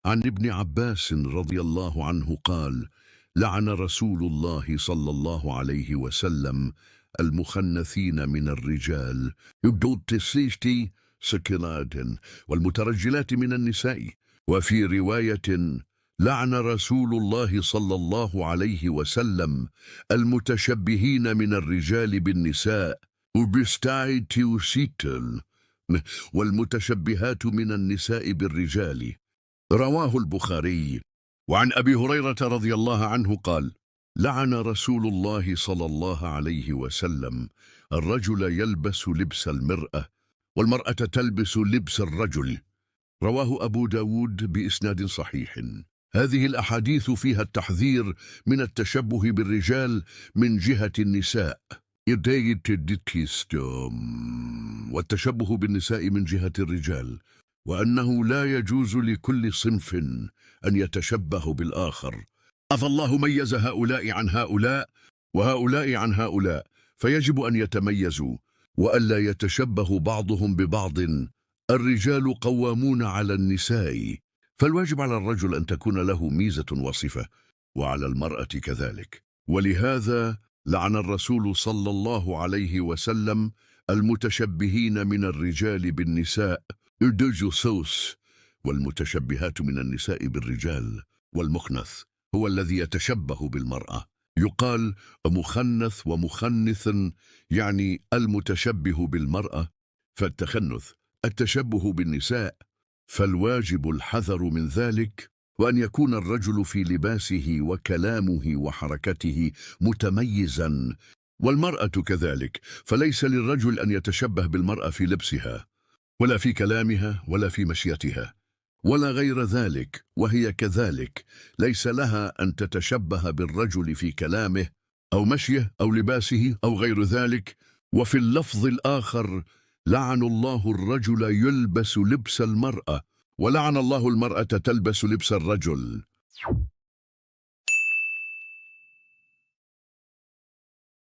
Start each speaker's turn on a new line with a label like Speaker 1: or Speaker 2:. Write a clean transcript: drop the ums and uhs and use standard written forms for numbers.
Speaker 1: عن ابن عباس رضي الله عنه قال: لعن رسول الله صلى الله عليه وسلم المخنثين من الرجال يبدو التسيشتي سكنات والمترجلات من النساء. وفي رواية: لعن رسول الله صلى الله عليه وسلم المتشبهين من الرجال بالنساء وبستايتيوسيتل والمتشبهات من النساء بالرجال. رواه البخاري. وعن أبي هريرة رضي الله عنه قال: لعن رسول الله صلى الله عليه وسلم الرجل يلبس لبس المرأة والمرأة تلبس لبس الرجل. رواه أبو داود بإسناد صحيح. هذه الأحاديث فيها التحذير من التشبه بالرجال من جهة النساء والتشبه بالنساء من جهة الرجال، وأنه لا يجوز لكل صنف أن يتشبه بالآخر. فالله ميز هؤلاء عن هؤلاء وهؤلاء عن هؤلاء، فيجب أن يتميزوا وألا يتشبه بعضهم ببعض. الرجال قوامون على النساء، فالواجب على الرجل أن تكون له ميزة وصفة، وعلى المرأة كذلك. ولهذا لعن الرسول صلى الله عليه وسلم المتشبهين من الرجال بالنساء والمتشبهات من النساء بالرجال. والمخنث هو الذي يتشبه بالمرأة، يقال مخنث ومخنث، يعني المتشبه بالمرأة، فالتخنث التشبه بالنساء، فالواجب الحذر من ذلك، وأن يكون الرجل في لباسه وكلامه وحركته متميزا، والمرأة كذلك، فليس للرجل أن يتشبه بالمرأة في لبسها ولا في كلامها ولا في مشيتها ولا غير ذلك، وهي كذلك ليس لها أن تتشبه بالرجل في كلامه أو مشيه أو لباسه أو غير ذلك. وفي اللفظ الآخر: لعن الله الرجل يلبس لبس المرأة، ولعن الله المرأة تلبس لبس الرجل.